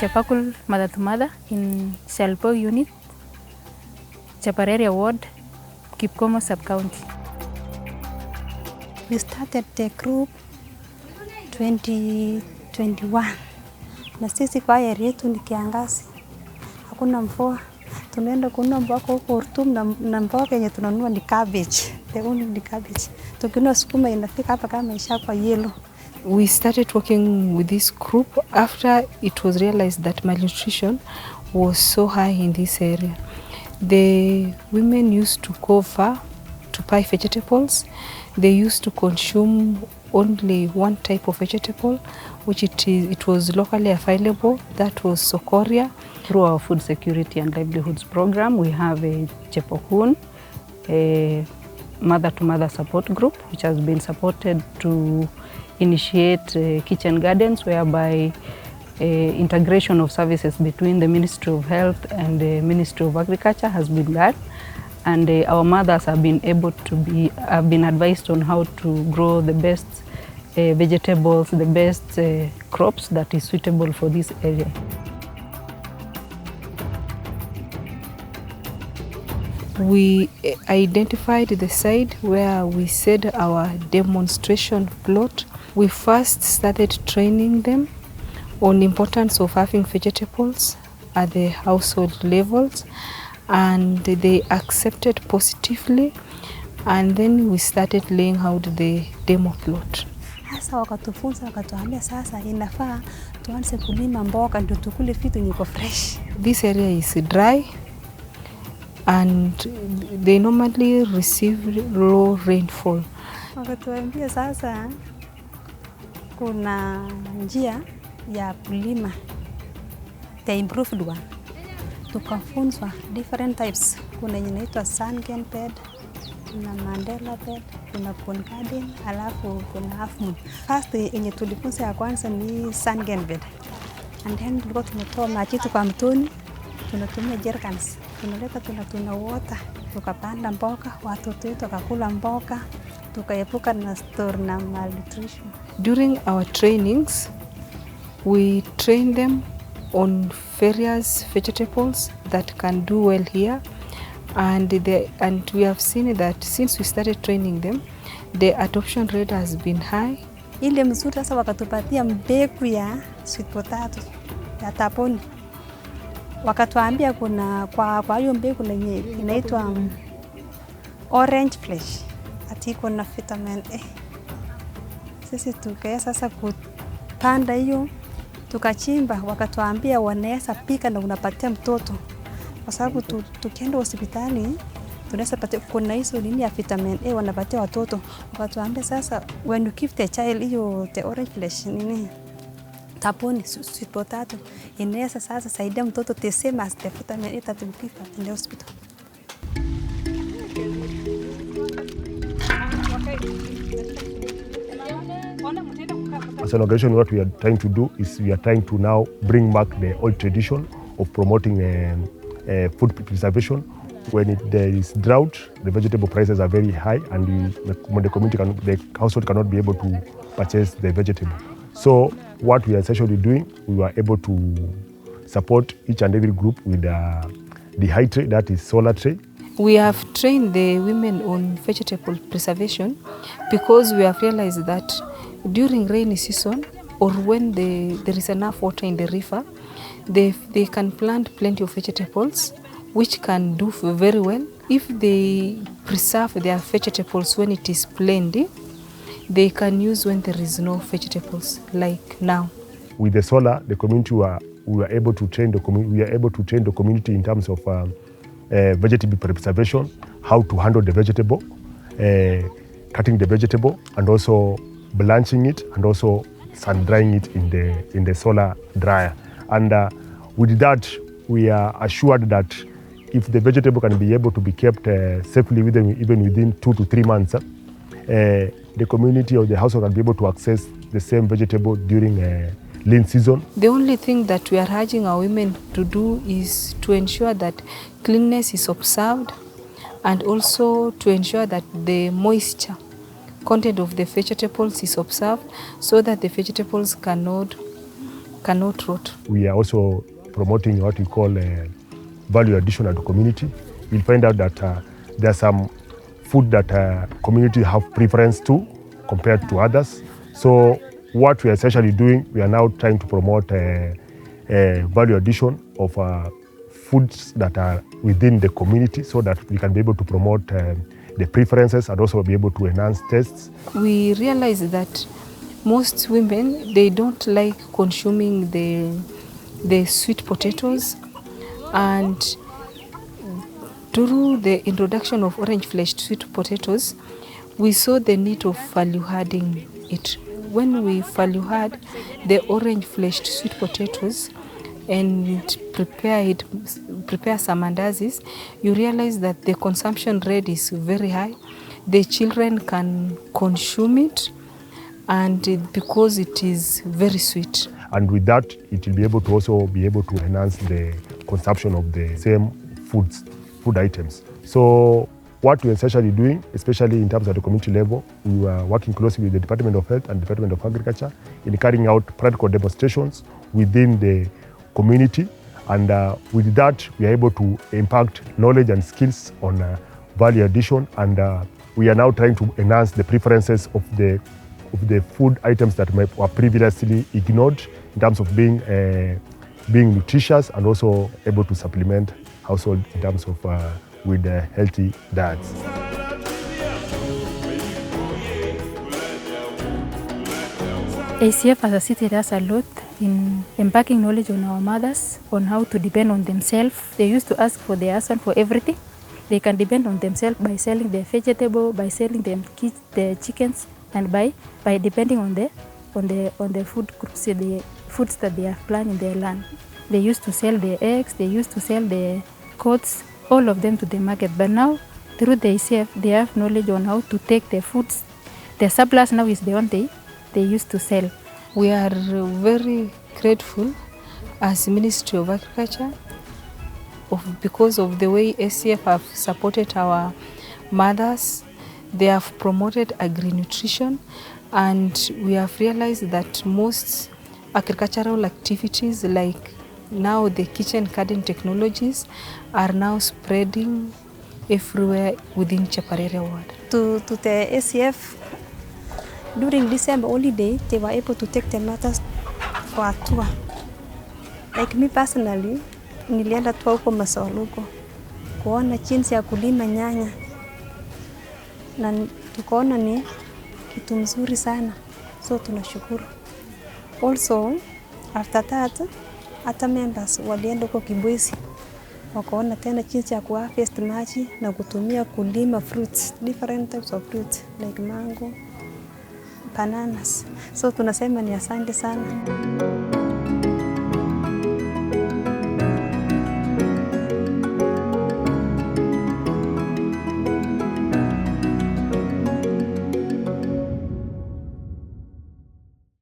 Chapakul Mother to Mother in Selpo Unit, Chaparere Ward, Kipkomo Sub-County. We started the group 2021. Na sisi kwa area yetu ni kiangazi. Hakuna mvua. Tunaenda kununua mboga huko Ortum na mboga yenye tunanunua ni cabbage. The only ni cabbage. Tukinunua sukuma inafika hapa kama ishakuwa yellow. We started working with this group after it was realized that malnutrition was so high in this area. The women used to go far to buy vegetables. They used to consume only one type of vegetable, which it was locally available. That was sokoria. Through our food security and livelihoods program, we have a Chepokun, a mother-to-mother support group, which has been supported to initiate kitchen gardens, whereby integration of services between the Ministry of Health and the Ministry of Agriculture has been done. And our mothers have been advised on how to grow the best vegetables, the best crops that is suitable for this area. We identified the site where we set our demonstration plot. We first started training them on the importance of having vegetables at the household levels, and they accepted positively, and then we started laying out the demo plot. Sasa wakatufunza wakatuambia sasa inafaa tuanze kulima mboga ndio tukule vitu niko fresh. This area is dry and they normally receive low rainfall. Wakatuambia sasa kuna njia ya kulima the improved one. Tukafunzwa different types. Kuna yenye inaitwa sunken bed, kuna Mandela bed, kuna pond garden, alafu kuna half moon. First yenye tulifunza ya kwanza ni sunken bed. And then tulikuwa tunatoa maji kwa mtoni, tunatumia jerrycans. Tunaleta tuna water, tukapanda mboga, watoto wetu wakakula mboga, tukaepuka na store na malnutrition. During our trainings, we train them on various vegetables that can do well here, and we have seen that since we started training them, the adoption rate has been high. Ile mzuri sasa wakatupatia mbegu ya sweet potato ya taponi. Wakatuambia kuna kwa hiyo mbegu inaitwa orange flesh, ati iko na vitamin A. Sisi tukaya sasa kupanda hiyo, tukachimba, wakatuambia wanaweza pika na unapatia mtoto. Kwa sababu tukienda hospitali tunaweza patia kuna hizo nini ya vitamin A wanapatia watoto. Wakatuambia sasa when you give the child hiyo the orange flesh nini taponi sweet potato inaweza sasa saidia mtoto the same as the vitamin A that we give in the hospital. As an organization, what we are trying to do is we are trying to now bring back the old tradition of promoting food preservation. When there is drought, the vegetable prices are very high, and the household cannot be able to purchase the vegetable. So what we are essentially doing, we were able to support each and every group with the high tray, that is solar tray. We have trained the women on vegetable preservation because we have realized that during rainy season or when there is enough water in the river, they can plant plenty of vegetables which can do very well. If they preserve their vegetables when it is plenty, they can use when there is no vegetables, like now. With the solar, the community we were able to train the community. We are able to train the community in terms of vegetable preservation, how to handle the vegetable, cutting the vegetable, and also blanching it, and also sun drying it in the solar dryer. And with that, we are assured that if the vegetable can be able to be kept safely even within 2 to 3 months, the community or the household can be able to access the same vegetable during lean season. The only thing that we are urging our women to do is to ensure that cleanliness is observed, and also to ensure that the moisture content of the vegetables is observed so that the vegetables cannot cannot rot. We are also promoting what we call value addition at the community. We'll find out that there are some food that community have preference to compared to others. So what we are essentially doing, we are now trying to promote value addition of foods that are within the community so that we can be able to promote the preferences and also be able to enhance tastes. We realize that most women, they don't like consuming the sweet potatoes, and through the introduction of orange-fleshed sweet potatoes, we saw the need of value adding it. When we value add the orange-fleshed sweet potatoes and prepare some mandazis, you realize that the consumption rate is very high. The children can consume it, and because it is very sweet. And with that, it will be able to also be able to enhance the consumption of the same food items. So what we're essentially doing, especially in terms of the community level, we are working closely with the Department of Health and Department of Agriculture in carrying out practical demonstrations within the community. And with that, we are able to impact knowledge and skills on value addition. And we are now trying to enhance the preferences of the food items that were previously ignored in terms of being nutritious and also able to supplement household in terms of with healthy diets. ACF has assisted us a lot in impacting knowledge on our mothers on how to depend on themselves. They used to ask for their husband for everything. They can depend on themselves by selling their vegetable, by selling their chickens, and by depending on the food groups, the foods that they have planted in their land. They used to sell their eggs, they used to sell their coats, all of them to the market. But now, through the ACF, they have knowledge on how to take their foods. The surplus now is the one they used to sell. We are very grateful as Ministry of Agriculture because of the way ACF have supported our mothers. They have promoted agri-nutrition, and we have realized that most agricultural activities, like now the kitchen garden technologies, are now spreading everywhere within Chaparere ward. To the ACF, during December holiday, they were able to take the matters for a tour. Like me personally, nilienda tu huko Masawaluko kuona jinsi ya kulima nyanya, na tukaona ni kitu mzuri sana, so tunashukuru. Also, after that, hata members walienda huko Kibwezi wakaona tena jinsi ya kuharvest maji na kutumia kulima fruits, different types of fruits like mango, bananas. So tunasema ni asante sana.